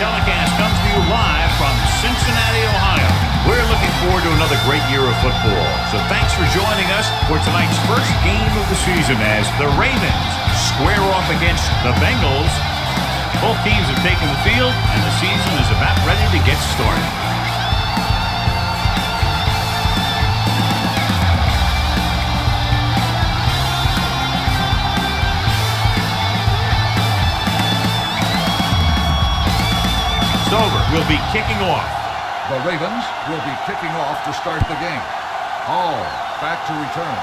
telecast comes to you live from Cincinnati, Ohio. We're looking forward to another great year of football. So thanks for joining us for tonight's first game of the season as the Ravens square off against the Bengals. Both teams have taken the field, and the season is about ready to get started. Over will be kicking off. The Ravens will be kicking off to start the game. Hall back to return.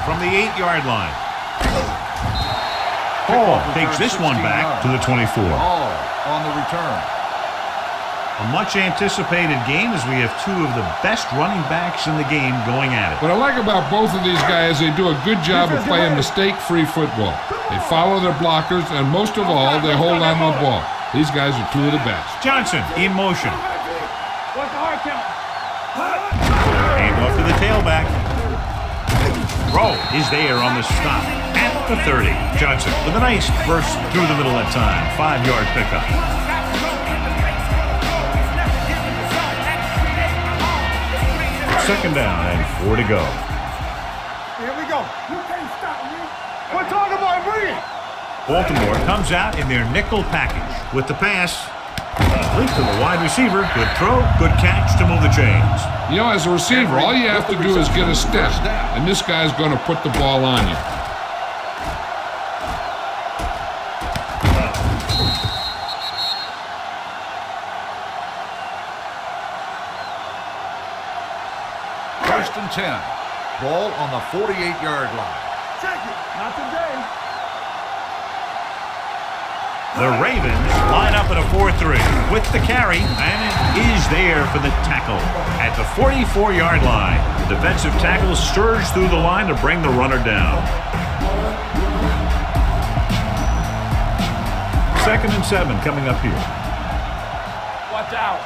From the 8-yard line. Hall takes this one back to the 24. Hall on the return. A much anticipated game as we have two of the best running backs in the game going at it. What I like about both of these guys, they do a good job of playing mistake-free football. They follow their blockers, and most of all, they hold on to the ball. These guys are two of the best. Johnson in motion. What's the hard count? Hand off to the tailback. Rowe is there on the stop at the 30. Johnson with a nice burst through the middle that time. 5-yard pickup. Second down and 4 to go. Here we go. You can't stop me. We're talking about me. Baltimore comes out in their nickel package with the pass. Complete to the wide receiver. Good throw, good catch to move the chains. You know, as a receiver, all you have to do is get a step, and this guy's going to put the ball on you. First and 10. Ball on the 48-yard line. Check it. Not today. The Ravens line up in a 4-3 with the carry, and it is there for the tackle at the 44-yard line. The defensive tackle surged through the line to bring the runner down. Second and 7 coming up here. Watch out.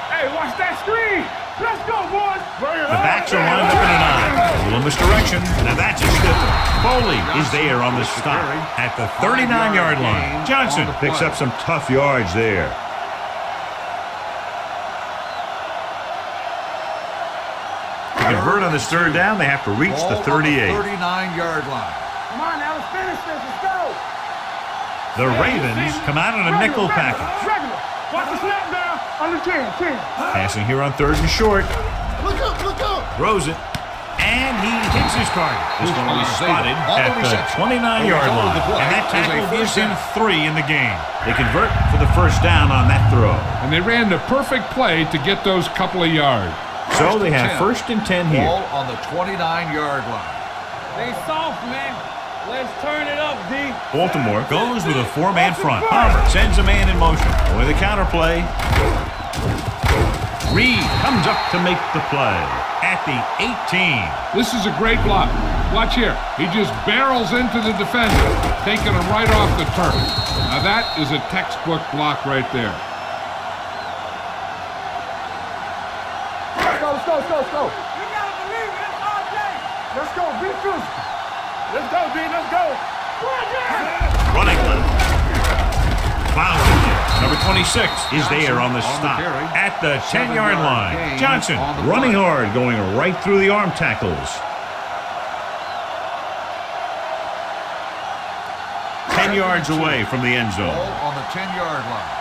Hey, watch that screen. Let's go, boys. The backs are lined up in a 9. A little misdirection. Now that's a stiffer. Foley is there on the stop at the 39-yard line. Johnson picks up some tough yards there. To convert on this third down, they have to reach the 38. 39-yard line. Come on, now, let's finish this. Let's go. The Ravens come out in a nickel package. Regular. Watch the snap down on the 10. Passing here on 3rd and short. Look up. Throws it. And he hits his target. This one will be spotted at the 29-yard line. And that tackle gives him 3 in the game. They convert for the first down on that throw. And they ran the perfect play to get those couple of yards. So they have 1st and 10 here. Ball on the 29-yard line. They soft, man. Let's turn it up, D. Baltimore goes with a 4-man front. Palmer sends a man in motion. With a counterplay. Reed comes up to make the play at the 18. This is a great block. Watch here. He just barrels into the defender, taking him right off the turf. Now that is a textbook block right there. Let's go. You gotta believe it. It's RJ. Let's go. Be physical. Let's go, D. Let's go. Running left. Wow. Number 26 is there on the stop at the 10-yard line. Johnson running hard, going right through the arm tackles. 10 yards away from the end zone. Ball on the 10-yard line.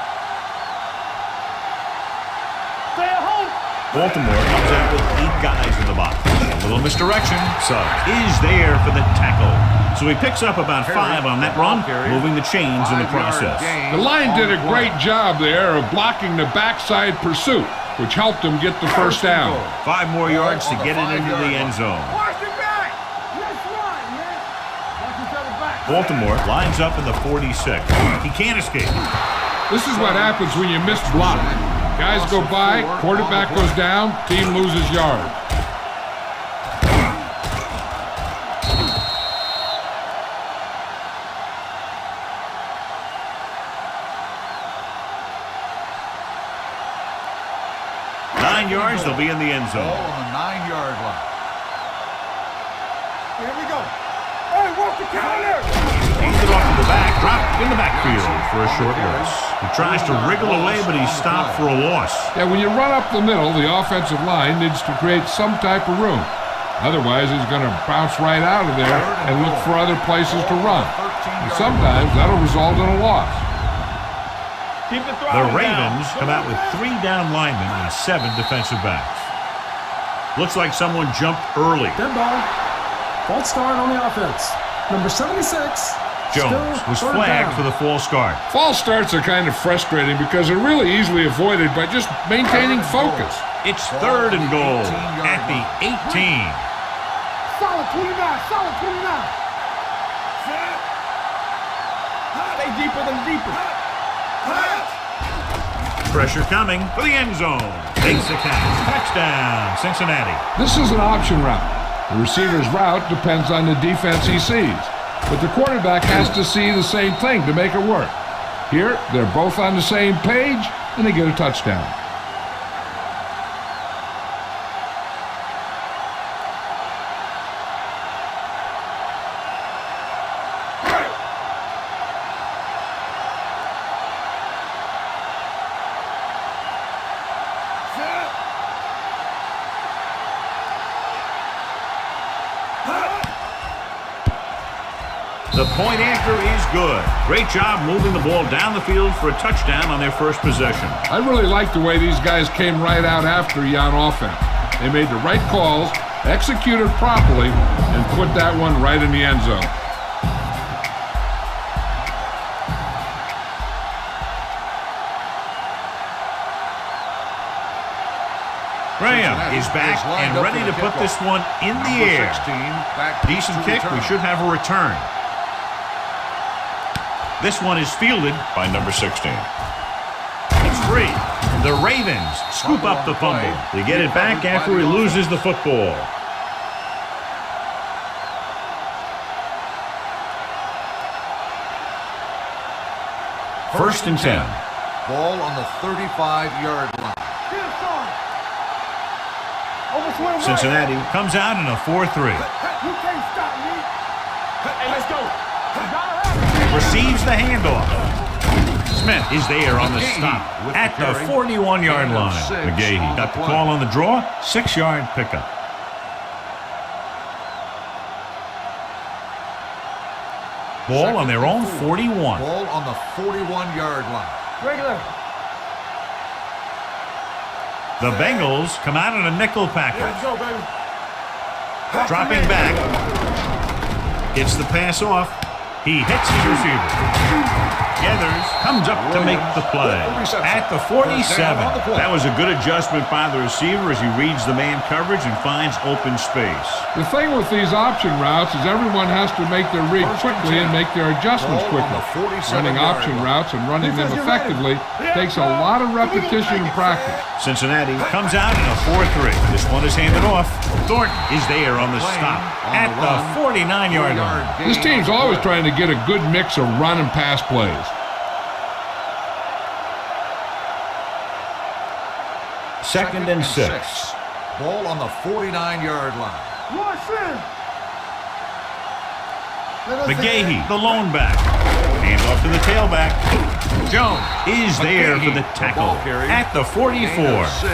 Stay at home. Baltimore comes out with 8 guys in the box. A little misdirection. Suggs is there for the tackle. So he picks up about 5 on that run, moving the chains in the process. The line did a great job there of blocking the backside pursuit, which helped him get the first down. 5 more yards to get it into the end zone. Watch it back. Let's run, man. Watch each other back. Baltimore lines up in the 46. He can't escape. This is what happens when you miss block. Guys go by, quarterback goes down, team loses yards. Yards, they'll be in the end zone. Ball on the 9-yard line. Here we go. Hey, watch the counter. Hands it off the back, dropped in the backfield for a short loss. He tries to wriggle away, but he's stopped for a loss. Yeah, when you run up the middle, the offensive line needs to create some type of room. Otherwise, he's going to bounce right out of there and look for other places to run. And sometimes that'll result in a loss. The Ravens come out with 3 down linemen and 7 defensive backs. Looks like someone jumped early. Dead ball. False start on the offense. Number 76. Jones was flagged for the false start. False starts are kind of frustrating because they're really easily avoided by just maintaining focus. It's 3rd and goal at the 18. Solid 29, solid 29. They deeper than deeper. Pressure coming for the end zone. Takes the catch. Touchdown, Cincinnati. This is an option route. The receiver's route depends on the defense he sees. But the quarterback has to see the same thing to make it work. Here, they're both on the same page, and they get a touchdown. The point after is good. Great job moving the ball down the field for a touchdown on their first possession. I really like the way these guys came right out after you on offense. They made the right calls, executed properly, and put that one right in the end zone. Graham is back and ready to put this one in the air. Decent kick. We should have a return. This one is fielded by number 16. It's free. The Ravens scoop up the fumble. They get it back after he loses the football. First and 10. Ball on the 35-yard line. Cincinnati comes out in a 4-3. You can't stop me. Hey, let's go. Receives the handoff. Smith is there on the stop at the 41-yard line. McGahee got the call on the draw. 6-yard pickup. Ball on their own 41. Ball on the 41-yard line. Regular. The Bengals come out in a nickel package. Let's go, baby. Dropping back. Gets the pass off. He hits his receiver. Gathers, comes up to make the play. At the 47. That was a good adjustment by the receiver as he reads the man coverage and finds open space. The thing with these option routes is everyone has to make their read quickly and make their adjustments quickly. Running option routes and running them effectively takes a lot of repetition and practice. Cincinnati comes out in a 4-3. This one is handed off. Thornton is there on the stop at the 49-yard line. This team's always trying to get a good mix of run and pass plays. Second and 6. Ball on the 49-yard line. McGahee, the lone back. Hand off to the tailback. Jones is there for the tackle at the 44.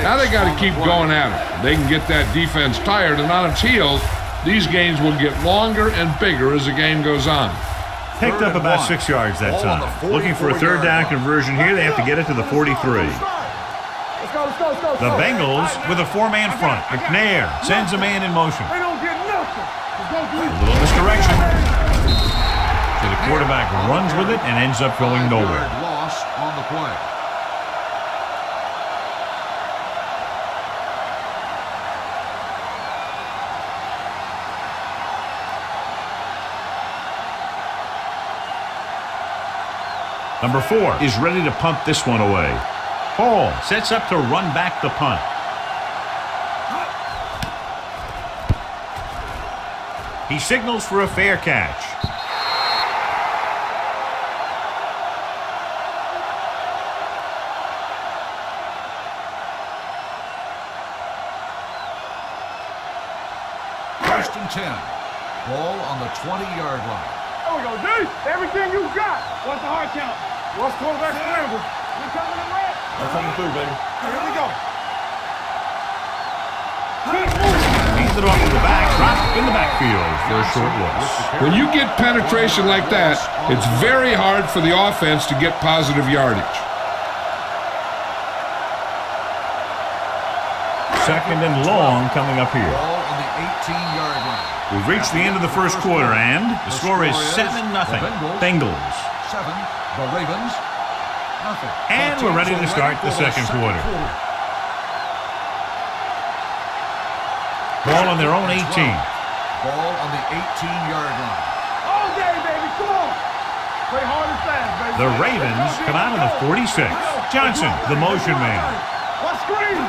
Now they got to keep going at it. They can get that defense tired and on its heels. These games will get longer and bigger as the game goes on. Picked up about 6 yards that time. Looking for a third down conversion here. They have to get it to the 43. The Bengals with a 4-man front. McNair sends a man in motion. They don't get nothing. A little misdirection. So the quarterback runs with it and ends up going nowhere. Loss on the play. Number 4 is ready to punt this one away. Hall sets up to run back the punt. He signals for a fair catch. First and 10. Ball on the 20-yard line. There we go, D. Everything you got. What's the hard count? What's quarterback scramble? We coming in red. They're coming through, baby. Here we go. Hands it off to the back, dropped in the backfield for a short loss. When you get penetration like that, it's very hard for the offense to get positive yardage. Second and long coming up here. Ball on the 18-yard line. We've reached the end of the first quarter, and the score is 7-0. Bengals. 7. The Ravens. Nothing. And we're ready to start the second quarter. Ball on their own 18. Ball on the 18-yard line. All day, baby. Come on. Play hard and fast, baby. The Ravens come out on the 46. Johnson, the motion man. What screen?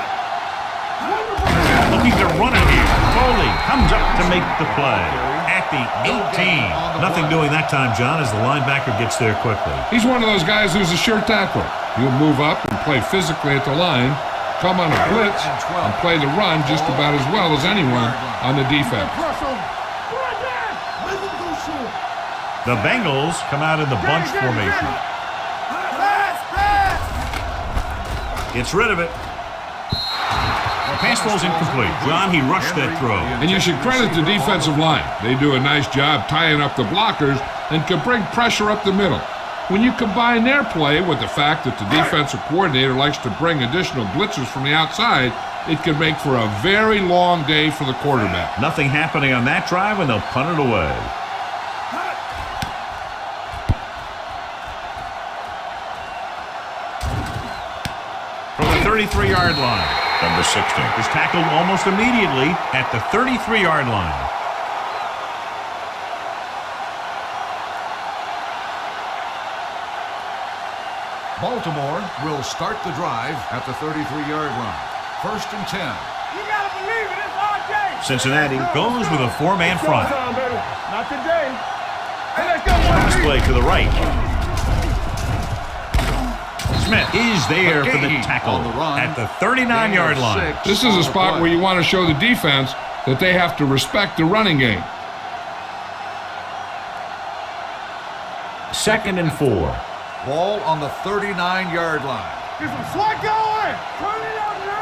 Looking to run it here. Foley comes up to make the play. At the 18. Nothing doing that time, John, as the linebacker gets there quickly. He's one of those guys who's a sure tackler. He'll move up and play physically at the line, come on a blitz, and play the run just about as well as anyone on the defense. The Bengals come out in the bunch formation. Gets rid of it. Pass ball's incomplete. John, he rushed that throw. And you should credit the defensive line. They do a nice job tying up the blockers and can bring pressure up the middle. When you combine their play with the fact that the defensive coordinator likes to bring additional blitzers from the outside, it can make for a very long day for the quarterback. Nothing happening on that drive, and they'll punt it away. From the 33-yard line. Number 16 is tackled almost immediately at the 33-yard line. Baltimore will start the drive at the 33-yard line. 1st and 10. You gotta believe it. It's RJ. Cincinnati goes with a four-man front. Showtime, baby. Not today. Hey, let's go. Pass play to the right. Smith is there for the tackle at the 39-yard line. This is a spot where you want to show the defense that they have to respect the running game. 2nd and 4. Ball on the 39-yard line. Get some slack going. Turn it up now.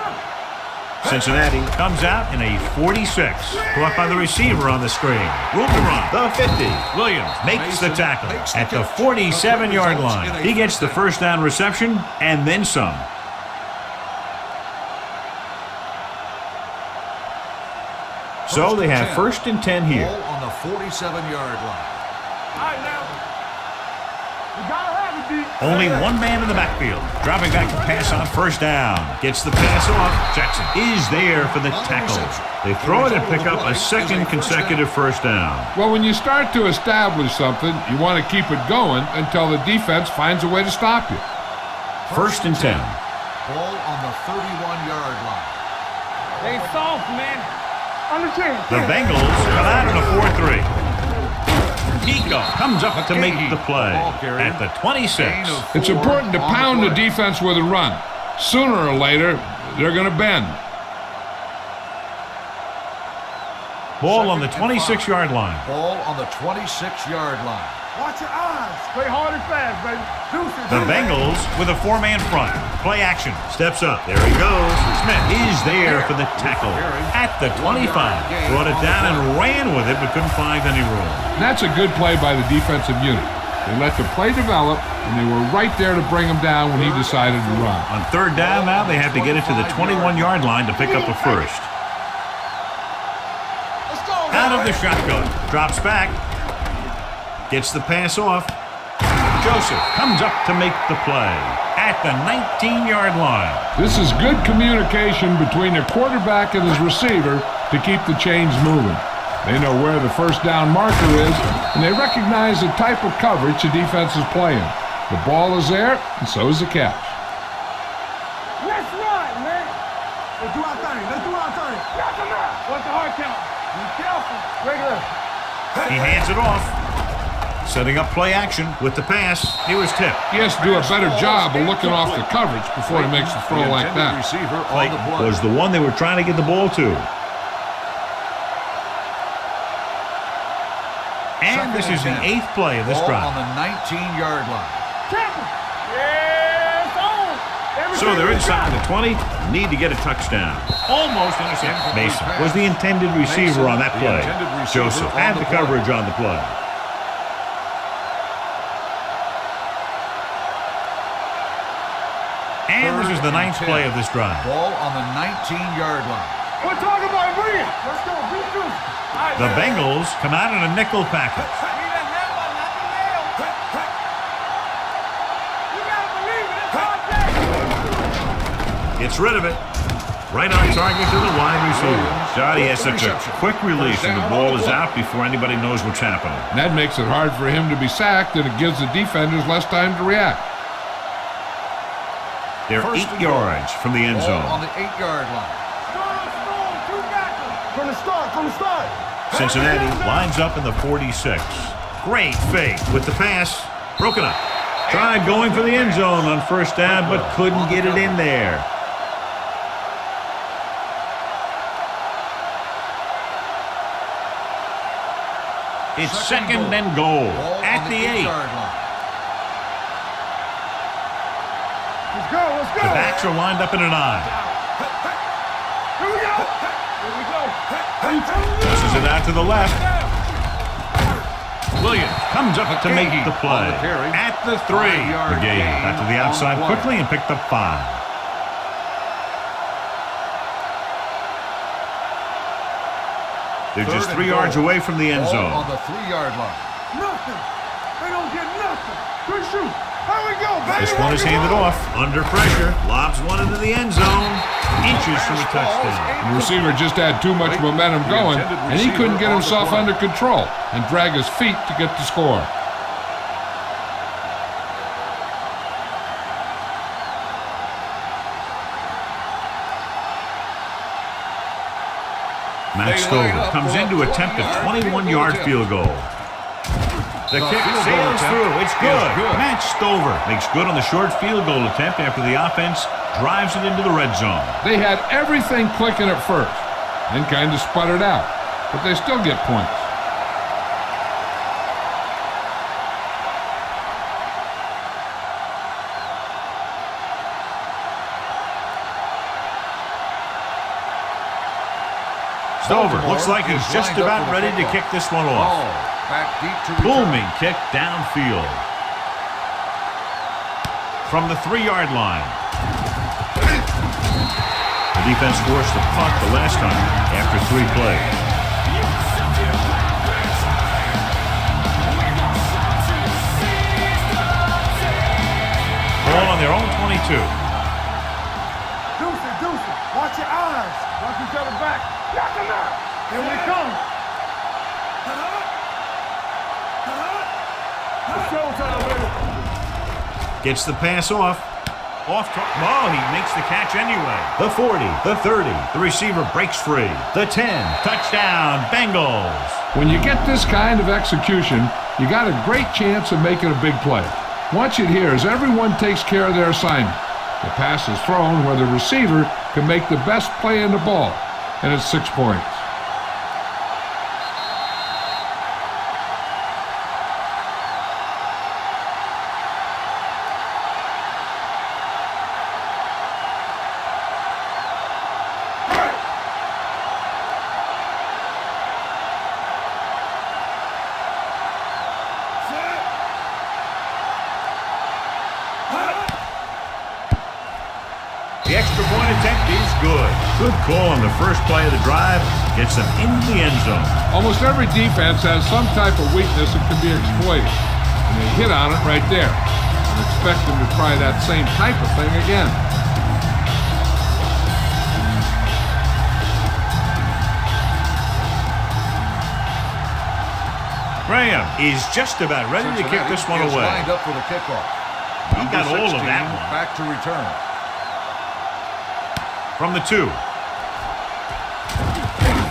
Cincinnati comes out in a 46. Caught by the receiver on the screen. Room to run. The 50. Williams makes the tackle at the 47-yard line. He gets the first down reception and then some. So they have 1st and 10 here. Ball on the 47-yard line. All right, now. You gotta have it, D. Only one man in the backfield. Dropping back to pass on 1st down. Gets the pass off. Jackson is there for the tackle. They throw it and pick up a second consecutive 1st down. Well, when you start to establish something, you want to keep it going until the defense finds a way to stop you. 1st and 10. Ball on the 31-yard line. They soft, man. Understand. The Bengals come out in a 4-3. Nico comes up to make the play at the 26. It's important to pound the defense with a run. Sooner or later, they're going to bend. Ball on the 26-yard line. Ball on the 26-yard line. Watch your eyes. Play hard and fast, baby. Deuces. The Bengals with a four-man front. Play action. Steps up. There he goes. Smith is there for the tackle at the 25. Brought it down and ran with it, but couldn't find any room. And that's a good play by the defensive unit. They let the play develop, and they were right there to bring him down when he decided to run. On 3rd down now, they have to get it to the 21-yard line to pick up a first. Out of the shotgun. Drops back. Gets the pass off. Joseph comes up to make the play at the 19-yard line. This is good communication between the quarterback and his receiver to keep the chains moving. They know where the 1st down marker is, and they recognize the type of coverage the defense is playing. The ball is there, and so is the catch. Let's run, man. Let's do our thing. Let's do our thing. Knock him out. What's the hard count? Be careful. Regular. He hands it off. Setting up play action with the pass. He was tipped. He has to do a better job of looking off the coverage before he makes a throw like that. Clayton was the one they were trying to get the ball to. And And this is the 8th play of this Ball drive. on the 19-yard line. So they're inside the 20, need to get a touchdown. Almost intercepted. Mason was the intended receiver on that play. Joseph had the coverage on the play. And this is the 9th play of this drive. Ball on the 19-yard line. We're talking about Bria. Let's go. Be true. The Bengals come out in a nickel package. Gets rid of it. Right on target to the wide receiver. God, he has such a quick release, and the ball is out before anybody knows what's happening. And that makes it hard for him to be sacked, and it gives the defenders less time to react. They're 8 yards from the end zone. On the 8-yard line. From the start. Cincinnati lines up in the 46. Great fake with the pass. Broken up. Tried going for the end zone on first down, but couldn't get it in there. It's second and goal at the 8. Let's go. The backs are lined up in an I. Here we go. Tosses it out to the left. Williams comes up to make the play at the 3. McGee got to the outside quickly and picked up 5. They're just 3 yards away from the end zone. On the 3-yard line. Nothing. They don't get nothing. Good shoot. Here we go, baby. This one is handed off under pressure. Lobs one into the end zone. Inches from a touchdown. The receiver just had too much momentum going, and he couldn't get himself under control and drag his feet to get the score. Matt Stover comes in to attempt a 21-yard field goal. The kick sails through. It's good. Matt Stover makes good on the short field goal attempt after the offense drives it into the red zone. They had everything clicking at first, then kind of sputtered out, but they still get points. Stover looks like he's just about ready to kick this one off. Back deep to return. Booming kick downfield. From the 3-yard line. The defense forced a punt the last time after 3 plays. Ball on their own 22. Deuce. Watch your eyes. Watch each other back. Knock him out. Here we come. It's showtime, baby. Gets the pass off. Oh, he makes the catch anyway. The 40, the 30. The receiver breaks free. The 10. Touchdown, Bengals. When you get this kind of execution, you got a great chance of making a big play. Watch it here as everyone takes care of their assignment. The pass is thrown where the receiver can make the best play in the ball, and it's 6 points. The extra point attempt is good. Good call on the first play of the drive. Gets them into the end zone. Almost every defense has some type of weakness that can be exploited, and they hit on it right there and expect them to try that same type of thing again. Graham is just about ready to kick this one away. Lined up for the kickoff. He got all of that one. Back to return. From the 2.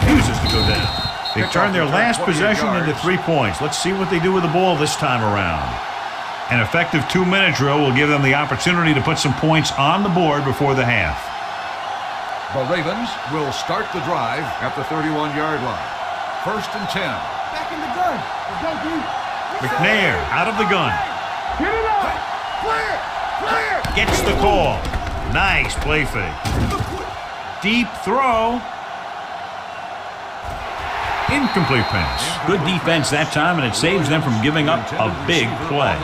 Refuses to go down. They've turned their last possession into 3 points. Let's see what they do with the ball this time around. An effective 2-minute drill will give them the opportunity to put some points on the board before the half. The Ravens will start the drive at the 31-yard line. 1st and 10. Back in the gun. Let's go, D. McNair out of the gun. Get it up. Clear. Gets the call. Nice play fake. Deep throw. Incomplete pass. Good defense that time, and it saves them from giving up a big play.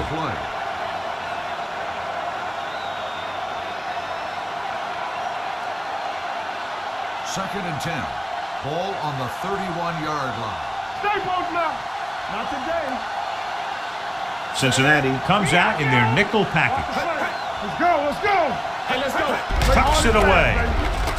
Second and 10. Ball on the 31-yard line. Stay both now. Not today. Cincinnati comes out in their nickel package. Let's go. Hey, let's go. Tucks it away.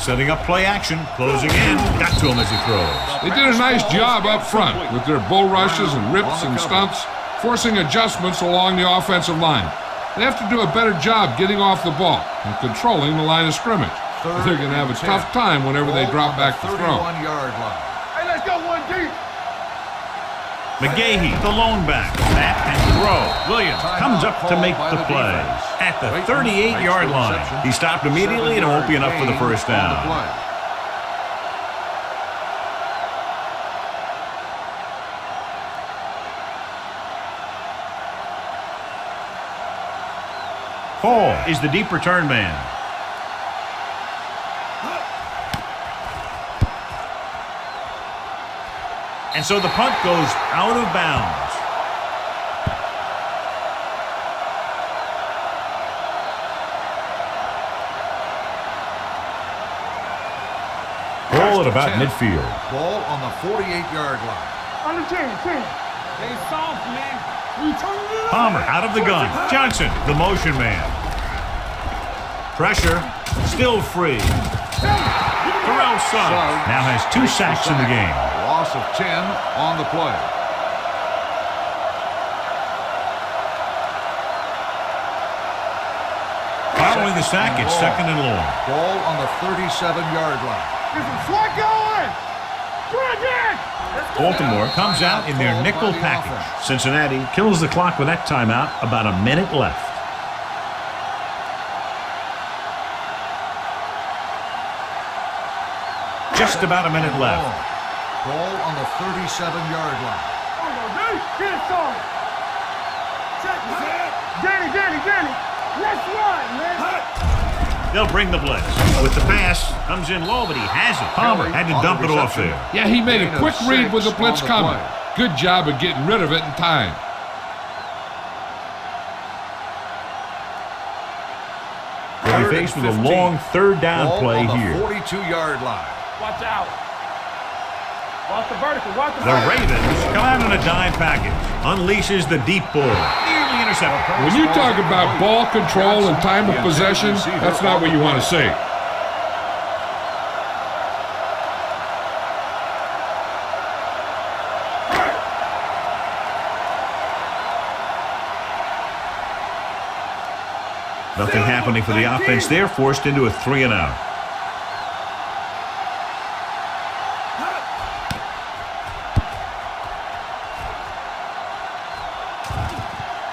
Setting up play action. Closing in. Got to him as he throws. They did a nice job up front with their bull rushes and rips and stunts, forcing adjustments along the offensive line. They have to do a better job getting off the ball and controlling the line of scrimmage. They're going to have a tough time whenever they drop back to throw. 31-yard line. Hey, let's go one deep. McGahee, the lone back. Snap and throw. Williams comes up to make the play. At the 38-yard line. He stopped immediately, and it won't be enough for the first down. Hall is the deep return man. And so the punt goes out of bounds. Ball at about midfield. Ball on the 48-yard line. On the 10. Stay soft, man. Palmer out of the gun. Johnson, the motion man. Pressure. Still free. Terrell Suggs now has 2 sacks in the game. Loss of 10 on the play. Following the sack, it's second and long. Ball on the 37-yard line. Get some slack going. Baltimore comes out in their nickel package. Cincinnati kills the clock with that timeout. About a minute left. Just about a minute left. Ball on the 37-yard line. Get it started. Danny. Let's run, man. They'll bring the blitz. With the pass, comes in low, but he has it. Palmer had to dump it off there. Yeah, he made a quick read with the blitz coming. Good job of getting rid of it in time. They'll be faced with a long third down play here. 42-yard line. Watch out. Watch the vertical. The Ravens come out in a dime package. Unleashes the deep ball. Nearly intercepted. When you talk about ball control and time of possession, that's not what you want to see. Nothing happening for the offense. They're forced into a 3-and-out.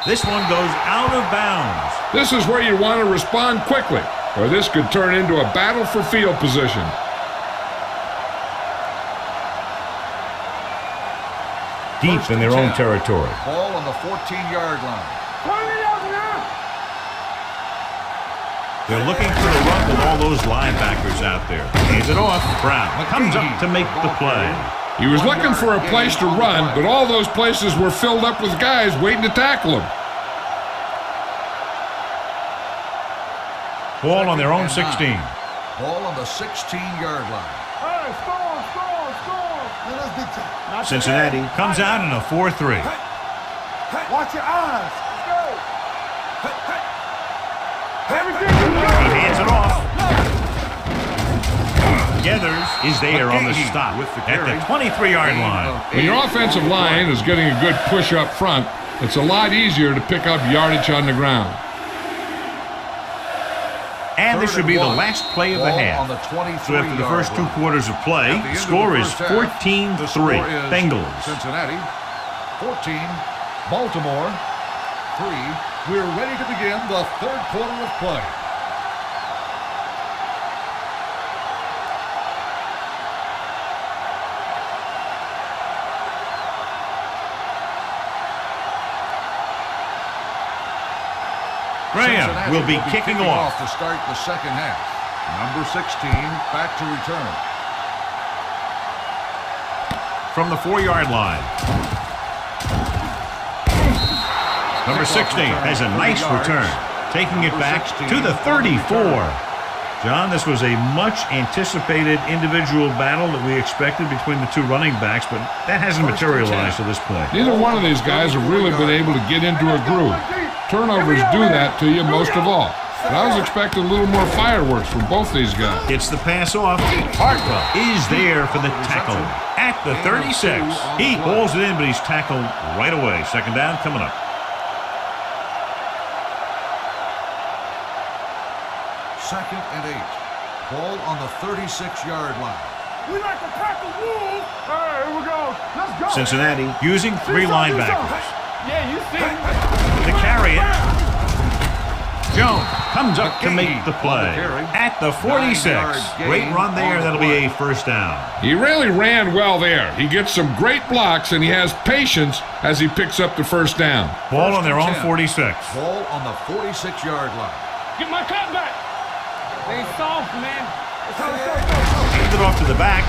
This one goes out of bounds. This is where you want to respond quickly, or this could turn into a battle for field position. Deep in their own territory. Ball on the 14-yard line. They're looking for the run with all those linebackers out there. Hands it off. Brown comes up to make the play. He was looking for a place to run, but all those places were filled up with guys waiting to tackle him. Ball on their own 16. Ball on the 16-yard line. Hey, score. Cincinnati comes out in a 4-3. Watch your eyes. Let's go. Everything He hands it off. Gathers is there on the stop at the 23-yard line. When your offensive line is getting a good push up front, it's a lot easier to pick up yardage on the ground. And this should be the last play of the half. So after the first 2 quarters of play, the score is 14-3. Bengals. Cincinnati 14, Baltimore 3. We're ready to begin the third quarter of play. Graham Cincinnati will be kicking off. to start the second half. Number 16 back to return. From the 4-yard line. Number 16 has a nice return, taking it back to the 34. John, this was a much anticipated individual battle that we expected between the two running backs, but that hasn't materialized to this point. Neither one of these guys have really been able to get into a groove. Turnovers do that to you most of all. But I was expecting a little more fireworks from both these guys. Gets the pass off. Hartwell is there for the tackle at the 36. He pulls it in, but he's tackled right away. Second down coming up. Second and 8. Ball on the 36-yard line. We like to tackle wolves. All right, here we go. Let's go. Cincinnati using 3 linebackers. Yeah, you see. To carry it. Jones comes up to make the play at the 46. Great run there. That'll be a first down. He really ran well there. He gets some great blocks, and he has patience as he picks up the first down. Ball on their own 46. Ball on the 46-yard line. Get my cut back. They soft, man. Hands it off to the back.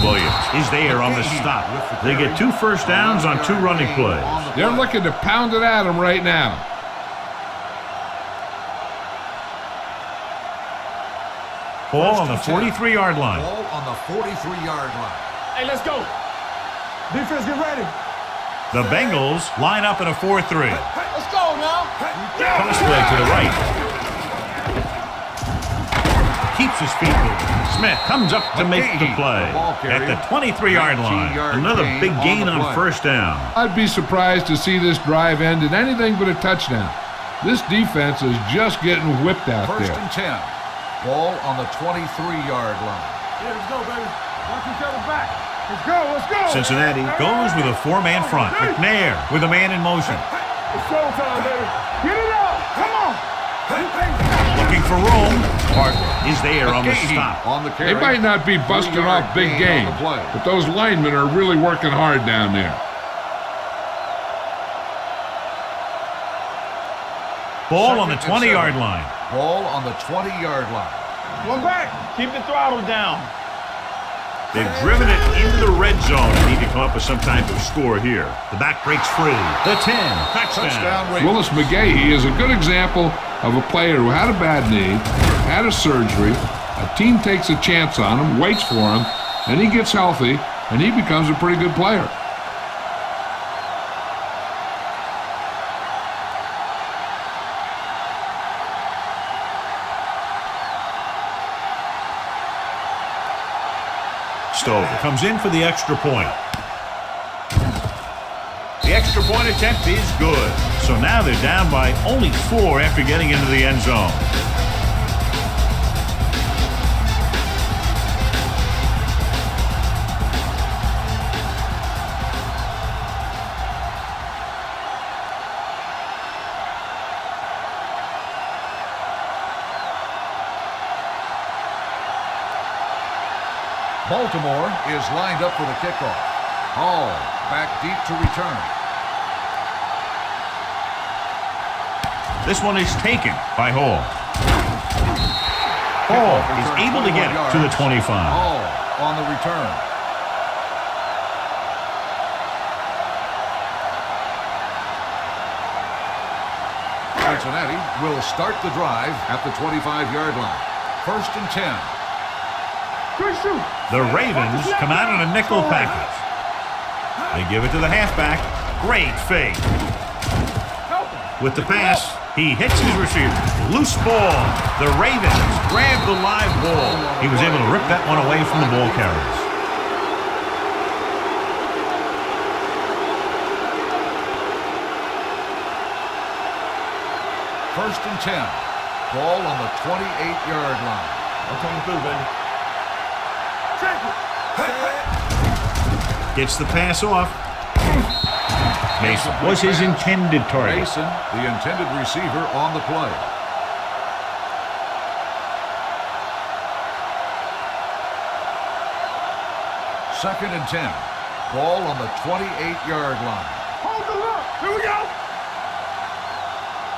Williams is there on the stop. They get 2 first downs on 2 running plays. They're looking to pound it at him right now. Ball on the 43-yard line. Ball on the 43-yard line. Hey, let's go. Defense, get ready. The Bengals line up in a 4-3. Let's go now. Cross play to the right. Keeps his feet moving. Smith comes up to make the play at the 23-yard line. Another big gain on first down. I'd be surprised to see this drive end in anything but a touchdown. This defense is just getting whipped out First there. and 10. Ball on the 23-yard line. Yeah, let's go, baby. Watch each other back. Let's go, let's go. Cincinnati goes with a 4-man front. McNair with a man in motion. It's showtime, baby. Get it up. Come on. Looking for room. Hartwell is there on the stop. On the carry. They might not be busting off big games, but those linemen are really working hard down there. Ball on the 20-yard line. Ball on the 20-yard line. One back. Keep the throttle down. They've driven it into the red zone and need to come up with some type of score here. The back breaks free. The 10. Touchdown. Willis McGahee is a good example of a player who had a bad knee, had a surgery, a team takes a chance on him, waits for him, and he gets healthy, and he becomes a pretty good player. Stover comes in for the extra point. The extra point attempt is good. So now they're down by only 4 after getting into the end zone. Baltimore is lined up for the kickoff. Hall back deep to return. This one is taken by Hall. Hall is able to get it to the 25. Hall on the return. Cincinnati will start the drive at the 25-yard line. First and 10. The Ravens come out in a nickel package. They give it to the halfback. Great fake. With the pass, he hits his receiver. Loose ball. The Ravens grab the live ball. He was able to rip that one away from the ball carriers. First and 10. Ball on the 28-yard line. I'm coming through, baby. Gets the pass off. Mason was his intended target. Mason, the intended receiver on the play. Second and 10. Ball on the 28-yard line. Hold the look. Here we go.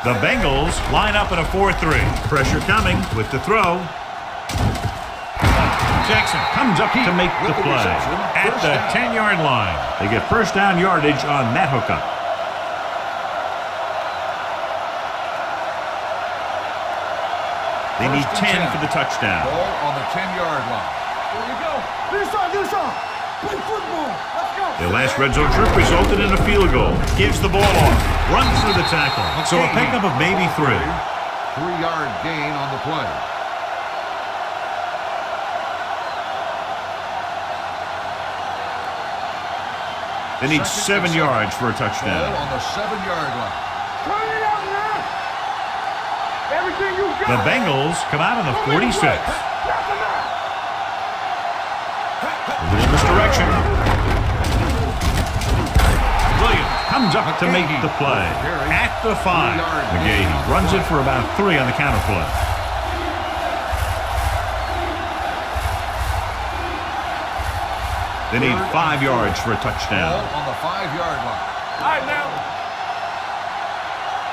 The Bengals line up in a 4-3. Pressure coming with the throw. Jackson comes up to make the play at the 10-yard line. They get first down yardage on that hookup. They need 10 for the touchdown. Ball on the 10-yard line. Here we go. Do some. Play football. Let's go. Their last red zone trip resulted in a field goal. Gives the ball off. Runs through the tackle. So a pickup of maybe 3. 3-yard gain on the play. They need 7 yards for a touchdown. Ball on the 7-yard line. Turn it up, man. Everything you got. The Bengals come out on the 46. A little misdirection. Williams comes up to make the play at the 5. McGahee runs it for about 3 on the counter play. They need 5 yards for a touchdown. Ball on the 5-yard line. All right, now.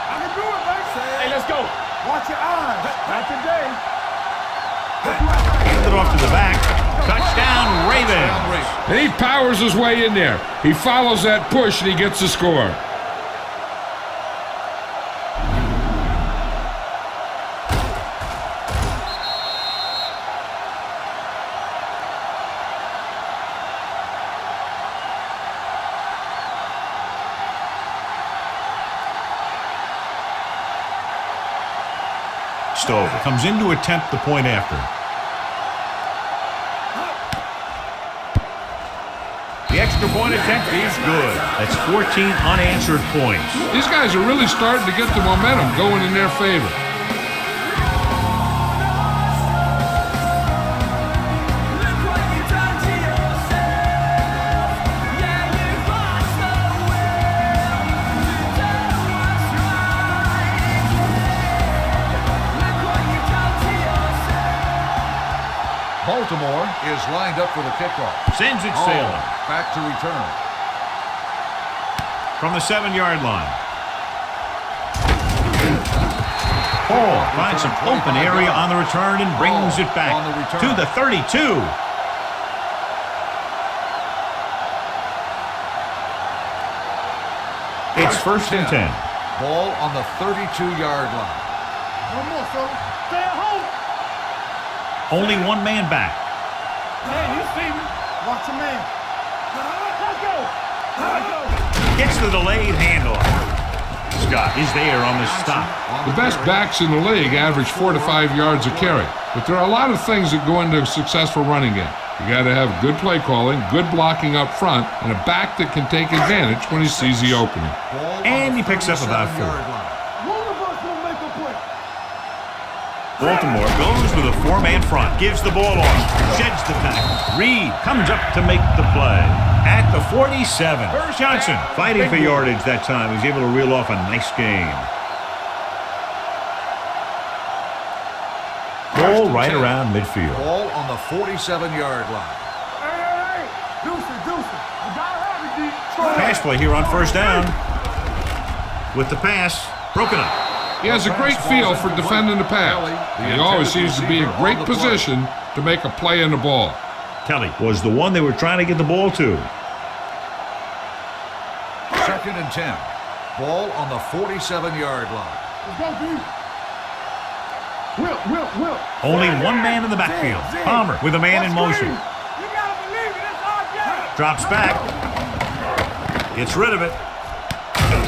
I can do it, baby. Hey, let's go. Watch your eyes. Not today. Handed off to the back. Touchdown, Ravens. And he powers his way in there. He follows that push and he gets the score. Stover comes in to attempt the point after. The extra point attempt is good. That's 14 unanswered points. These guys are really starting to get the momentum going in their favor. Baltimore is lined up for the kickoff. Sends it sailing. Back to return. From the 7-yard line. Hall finds some open area on the return and brings it back to the 32. It's first and 10. Ball on the 32-yard line. No more, son. Stay at home. Only one man back. Man, you see me. Watch your man. Let's go. Let's go. Gets the delayed handoff. Scott is there on the stop. The best backs in the league average 4 to 5 yards a carry. But there are a lot of things that go into a successful running game. You got to have good play calling, good blocking up front, and a back that can take advantage when he sees the opening. And he picks up about 4. One of us will make a play. Baltimore goes with a 4-man front. Gives the ball off. Sheds the tackle. Reed comes up to make the play. At the 47. Johnson fighting for yardage that time. He's able to reel off a nice gain. Ball right around midfield. Ball on the 47-yard line. Hey. Deuce it. You gotta have it, D. Pass play here on first down. With the pass, broken up. He has a great feel for defending the pass. He always seems to be in great position to make a play in the ball. Kelly was the one they were trying to get the ball to. Second and 10. Ball on the 47-yard line. Let's go, D. Will. Only one man in the backfield. Palmer with a man in motion. You gotta believe it. It's our game. Drops back. Gets rid of it.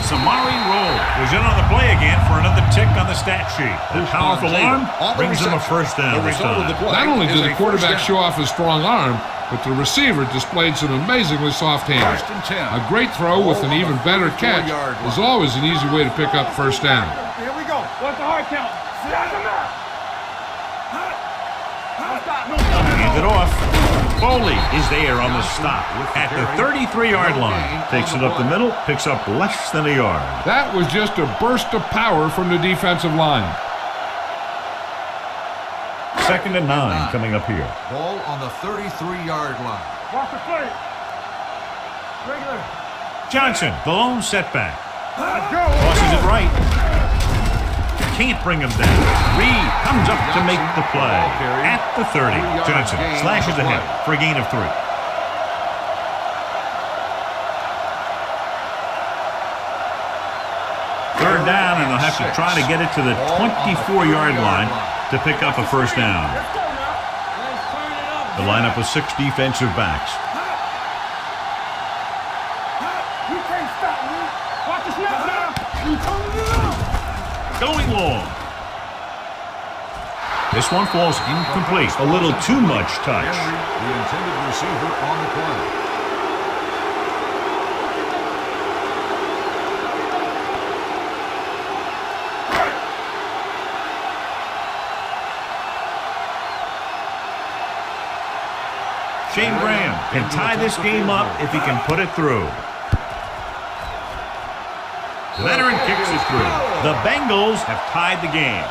Samari Roll was in on the play again for another tick on the stat sheet. The powerful arm brings him a first down this time. Not only did the quarterback show off his strong arm, but the receiver displayed some amazingly soft hands. A great throw with an even better catch is always an easy way to pick up first down. Here we go. What's the hard count? Hand it off. Foley is there on the stop at the 33-yard line. Takes it up the middle, picks up less than a yard. That was just a burst of power from the defensive line. Second and 9 coming up here. Ball on the 33-yard line. Watch the play. Regular. Johnson, the lone setback. Let's go. Tosses it right. can't bring him down. Reed comes up to make the play. At the 30, Johnson slashes ahead for a gain of 3. Third down, and they'll have to try to get it to the 24-yard line to pick up a first down. The lineup of 6 defensive backs. You can't stop me. Watch the snap now. You coming in. Going long. This one falls incomplete. A little too much touch. The intended receiver on the play. Shane Graham can tie this game up if he can put it through. Veteran kicks it through. The Bengals have tied the game.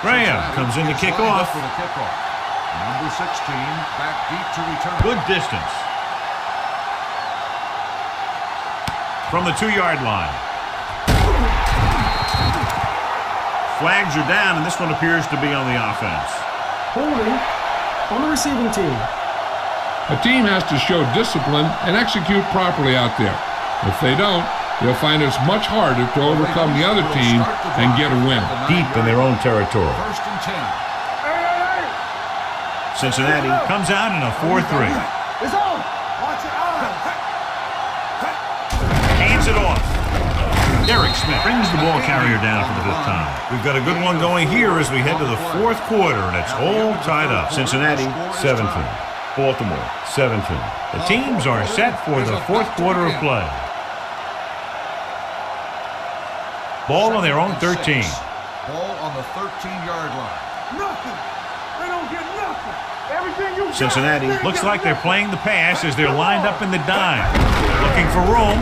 Graham comes in to kick off. Number 16, back deep to return. Good distance. From the 2-yard line. Flags are down, and this one appears to be on the offense. Holding on the receiving team. A team has to show discipline and execute properly out there. If they don't, they'll find it's much harder to overcome the other team and get a win. Deep in their own territory. First and 10. Cincinnati comes out in a 4-3. It's on. Watch it out. Hands it off. Derek Smith brings the ball carrier down for the 5th time. We've got a good one going here as we head to the 4th quarter, and it's all tied up. Cincinnati, 17. Baltimore, 17. The teams are set for the 4th quarter of play. Ball on their own 13. Ball on the 13-yard line. Nothing. They don't get nothing. Everything you Cincinnati looks like they're playing the pass as they're lined up in the dime. Looking for room.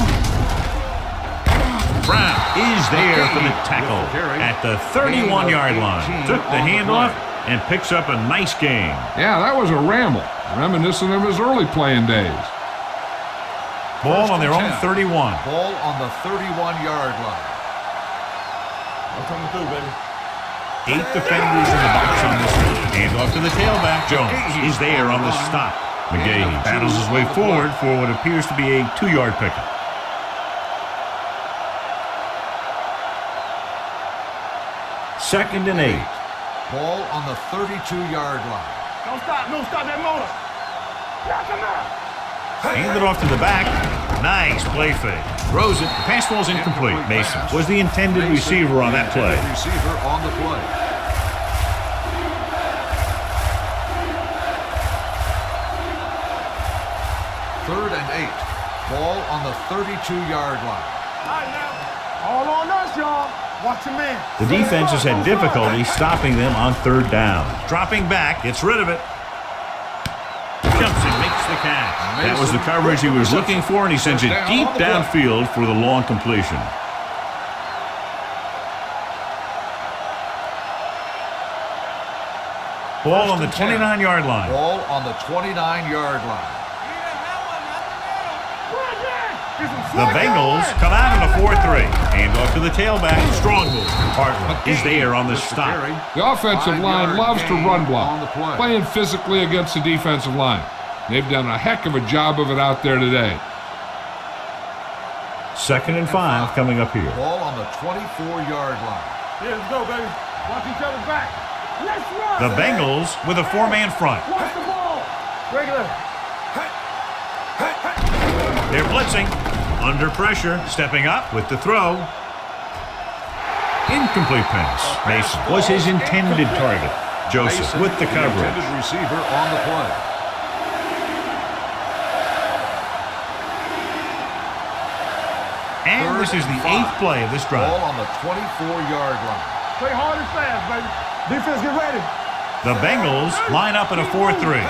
Brown is there for the tackle at the 31-yard line. Took the handoff and picks up a nice gain. Yeah, that was a ramble, reminiscent of his early playing days. Ball on their own 31. Ball on the 31-yard line. I'm coming through, baby. 8 defenders in the box on this one. Hands off to the tailback. Jones is there on the stop. McGahee battles his way forward for what appears to be a 2-yard pickup. Second and 8. Ball on the 32-yard line. Don't stop that motor. Knock him out. Handed off to the back. Nice play fake. Throws it. The pass ball's incomplete. Mason was the intended receiver on that play. Receiver on the play. Third and 8. Ball on the 32-yard line. All right, now. All on us, y'all. Watch your man. The defense has had difficulty stopping them on 3rd down. Dropping back, gets rid of it. Jumps and makes the catch. That was the coverage he was looking for, and he sends it deep downfield for the long completion. Ball on the 29-yard line. Ball on the 29-yard line. The Bengals come out in a 4-3. Hand off to the tailback. Strong move. Hartman is there on the stop. The offensive line loves to run block, playing physically against the defensive line. They've done a heck of a job of it out there today. 2nd and 5 coming up here. Ball on the 24-yard line. Yeah, let's go, baby. Watch each other's back. Let's run. The Bengals with a 4-man front. Watch the ball. Regular. They're blitzing. Under pressure. Stepping up with the throw. Incomplete pass. Mason was his intended target. Joseph with the coverage. Intended receiver on the play. And this is the 8th play of this drive. Ball on the 24-yard line. Play hard and fast, baby. Defense, get ready. The Bengals line up in a 4-3.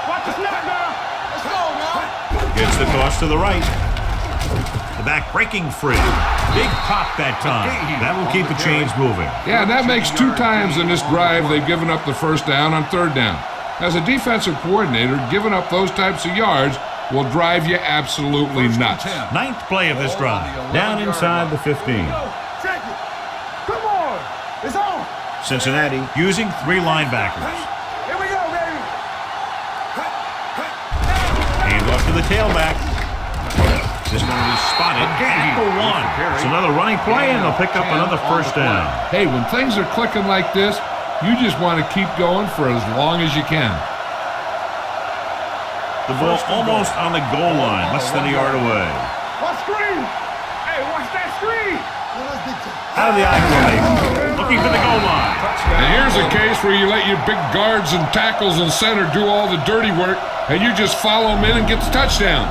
Watch the snap now. Let's go now. Gets the toss to the right. The back breaking free. Big pop that time. That will keep the chains moving. Yeah, and that makes 2 times in this drive they've given up the first down on 3rd down. As a defensive coordinator, giving up those types of yards will drive you absolutely nuts. 9th play of this drive. Down inside the 15. Check it. Come on. It's on. Cincinnati using 3 linebackers. Here we go, baby. Hand off to the tailback. This one is spotted at the 1. It's another running play, and they'll pick up another first down. Hey, when things are clicking like this, you just want to keep going for as long as you can. The ball almost on the goal line, less than a yard away. Watch screen. Hey, watch that screen. Out of the eye formation, looking for the goal line. And here's a case where you let your big guards and tackles and center do all the dirty work, and you just follow them in and get the touchdown.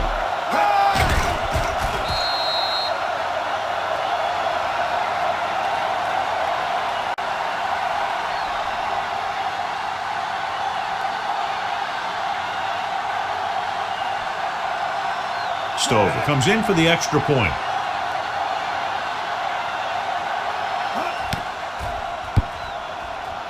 Stover comes in for the extra point.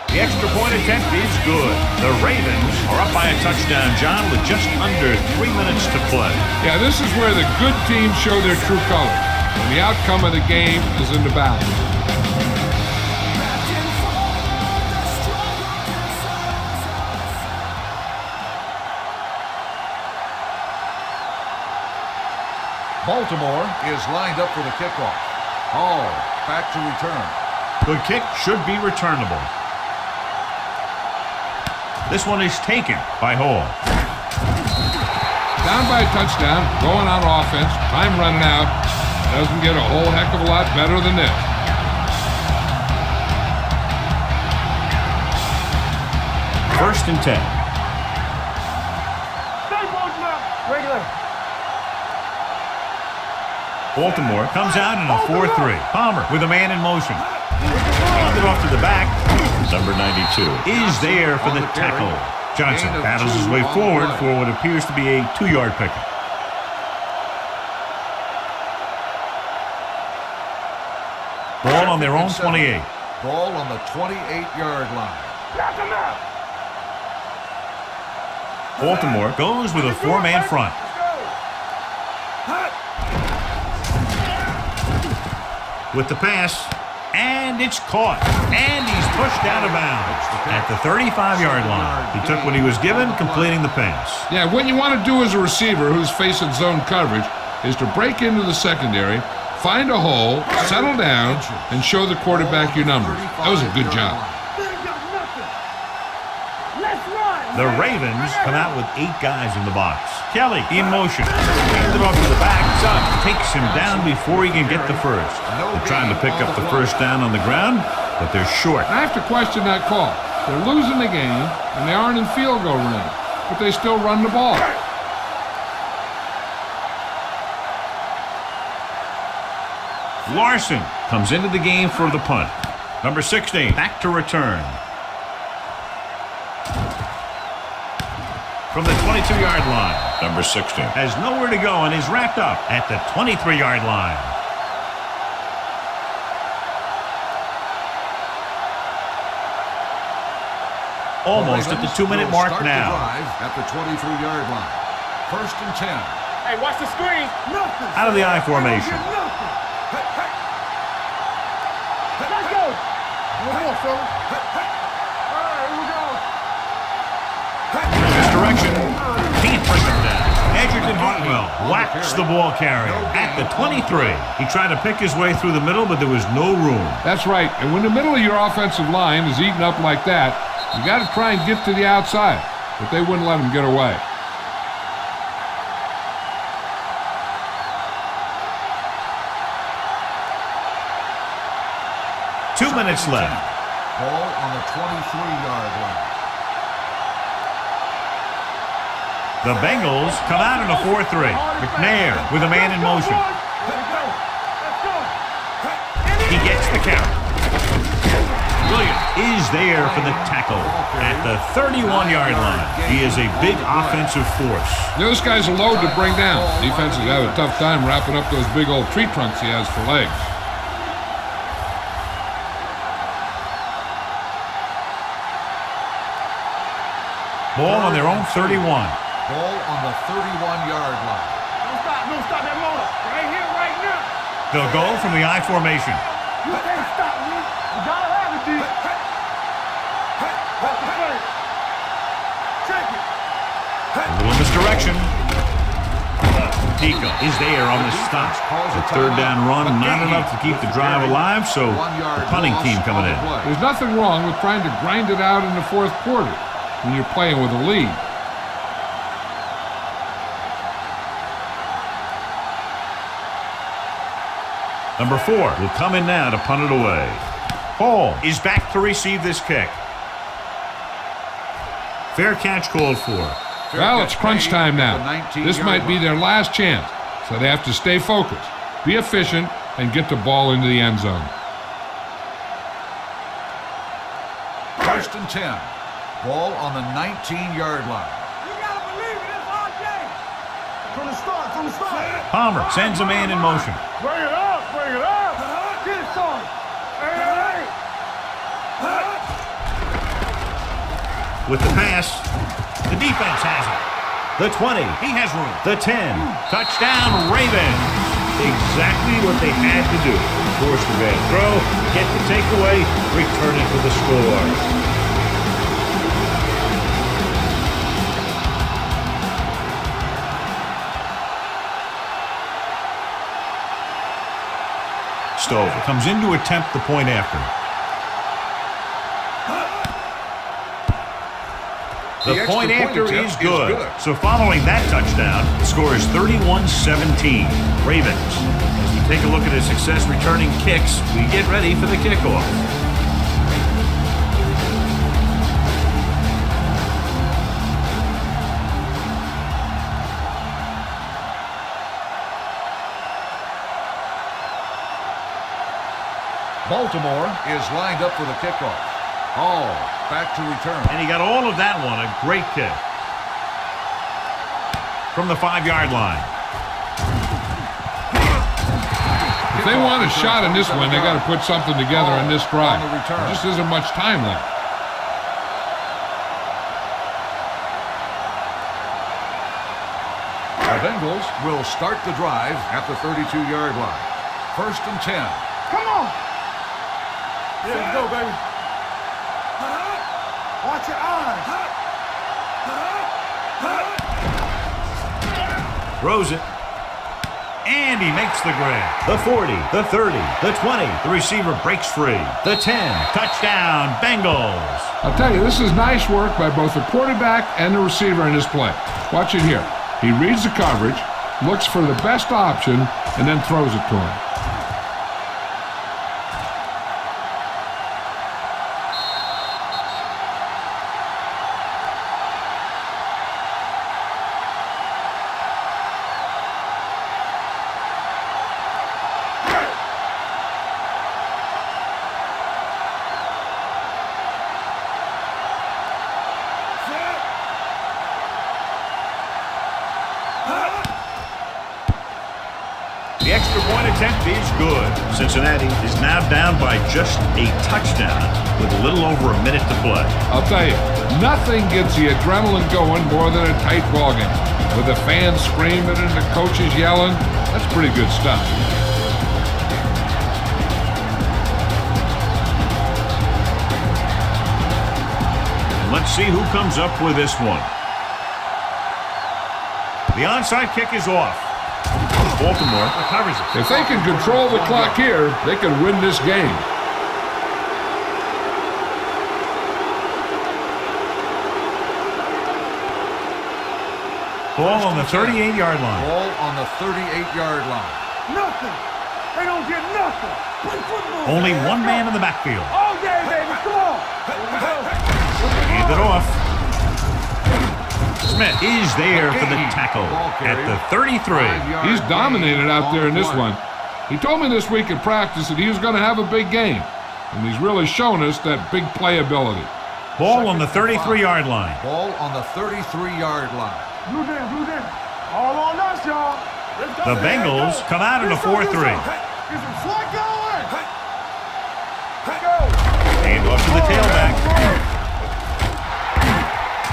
The extra point attempt is good. The Ravens are up by a touchdown, John, with just under 3 minutes to play. Yeah, this is where the good teams show their true colors, and the outcome of the game is in the balance. Baltimore is lined up for the kickoff. Hall back to return. Good kick, should be returnable. This one is taken by Hall. Down by a touchdown, going on offense, time running out. Doesn't get a whole heck of a lot better than this. First and 10. Stay posted up. Regular. Baltimore comes out in a 4-3. Palmer with a man in motion. Handed off to the back. Number 92 is there for the tackle. Johnson paddles his way forward for what appears to be a 2-yard pickup. Ball on their own 28. Ball on the 28-yard line. Knock him out. Baltimore goes with a 4-man front. With the pass, and it's caught, and he's pushed out of bounds at the 35-yard line. He took what he was given, completing the pass. Yeah, what you want to do as a receiver who's facing zone coverage is to break into the secondary, find a hole, settle down, and show the quarterback your numbers. That was a good job. The Ravens come out with 8 guys in the box. Kelly in motion. Hands it off to the back. Up, takes him down before he can get the first. They're trying to pick up the first down on the ground, but they're short. I have to question that call. They're losing the game, and they aren't in field goal range, but they still run the ball. Larson comes into the game for the punt. Number 16, back to return. From the 22-yard line, number 16 has nowhere to go and is wrapped up at the 23-yard line. Almost at the 2-minute mark now. At the 23-yard line. First and 10. Hey, watch the screen. Nothing. Out of the I formation. Let's go. One more, fella. All right, here we go. Misdirection. Can't bring him down. Edgerton Hartwell whacks the ball carrier at the 23. He tried to pick his way through the middle, but there was no room. That's right, and when the middle of your offensive line is eaten up like that, you got to try and get to the outside, but they wouldn't let him get away. Two minutes left. Ball on the 23-yard line. The Bengals come out in a 4-3. McNair with a man in motion. He gets the carry. Good Williams is there for the tackle at the 31-yard line. He is a big offensive force. This guy's a load to bring down. Defenses have a tough time wrapping up those big old tree trunks he has for legs. Ball on their own 31. Ball on the 31-yard line. Don't stop that motor. Right here, right now. They'll go from the I formation. You can't stop me. You gotta have it, D. That's the first. Check it. A little misdirection. Pico is there on the stop. The third down run, not enough to keep the drive alive, so the punting team coming in. There's nothing wrong with trying to grind it out in the fourth quarter when you're playing with a lead. Number 4 will come in now to punt it away. Hall is back to receive this kick. Fair catch called for. Well, it's crunch time now. This might be their last chance, so they have to stay focused, be efficient, and get the ball into the end zone. First and 10. Ball on the 19-yard line. You gotta believe it. It's all day. From the start. Palmer sends a man in motion. Bring it up. Get it started. Hey. With the pass, the defense has it. The 20, he has room. The 10, touchdown Ravens. Exactly what they had to do. Force the bad throw, get the takeaway, return it for the score. Stover comes in to attempt the point after. The point after is good. So following that touchdown, the score is 31-17. Ravens. As we take a look at his success returning kicks, we get ready for the kickoff. Baltimore is lined up for the kickoff. Hall back to return. And he got all of that one. A great kick. From the 5-yard line. If they want a shot in this one, they got to put something together on this drive. There just isn't much time left. The Bengals will start the drive at the 32-yard line. First and 10. Come on. Yeah, let's go, baby. Watch your eyes. Throws it. And he makes the grab. The 40, the 30, the 20. The receiver breaks free. The 10. Touchdown, Bengals. I'll tell you, this is nice work by both the quarterback and the receiver in this play. Watch it here. He reads the coverage, looks for the best option, and then throws it to him. The extra point attempt is good. Cincinnati is now down by just a touchdown with a little over a minute to play. I'll tell you, nothing gets the adrenaline going more than a tight ball game. With the fans screaming and the coaches yelling, that's pretty good stuff. And let's see who comes up with this one. The onside kick is off. Baltimore recovers it. If they can control the clock here, they can win this game. Ball on the 38-yard line. Ball on the 38-yard line. Nothing. They don't get nothing. Play football. Only one man in the backfield. All day, baby. Come on. Hand it off. Smith is there for the tackle at the 33. He's dominated out there in this one. He told me this week in practice that he was going to have a big game. and he's really shown us that big playability. Ball on the 33-yard line. Ball on the 33-yard line. Blue down. All on us, y'all. Let's go. The Bengals come out in a 4-3. Get some slack going. Go. And off to the tailback.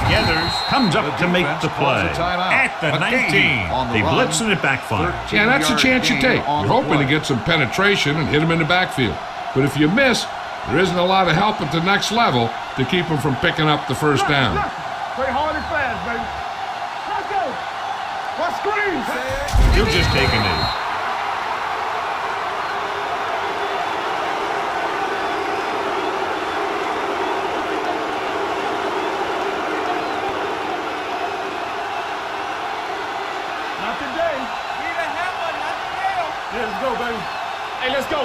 Gathers, comes up to make the play. At the 19. They blitz and it backfires. Yeah, that's a chance you take. You're hoping to get some penetration and hit him in the backfield. But if you miss, there isn't a lot of help at the next level to keep him from picking up the first down. Play hard and fast, baby. Let's go. What screen? He'll just take a knee. Not today. Need a hammer, not the nail. Yeah, let's go, baby. Hey, let's go.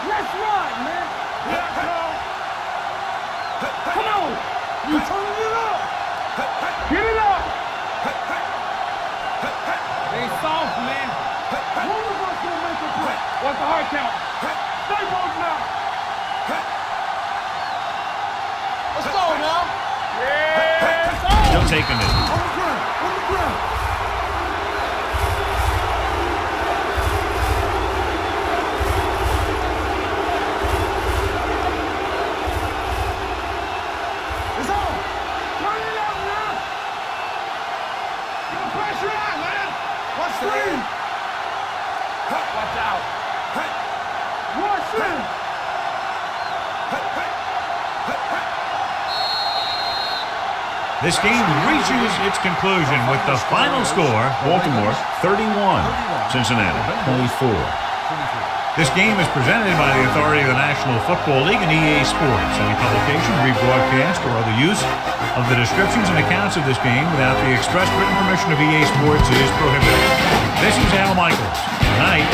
Let's run, man. Let's go. Come on. You turning it up. Get it up. They soft, man. One of us gonna make a play. What's the hard count? Stay both now. Let's go now. Yeah, it's on. He'll take a knee. On the ground. It's on. Turn it up now. Get the pressure out, man. Watch screen. Watch out. Watch in. This game reaches its conclusion with the final score, Baltimore 31, Cincinnati 24. This game is presented by the authority of the National Football League and EA Sports. Any publication, rebroadcast, or other use of the descriptions and accounts of this game without the express written permission of EA Sports is prohibited. This is Al Michaels. Good night.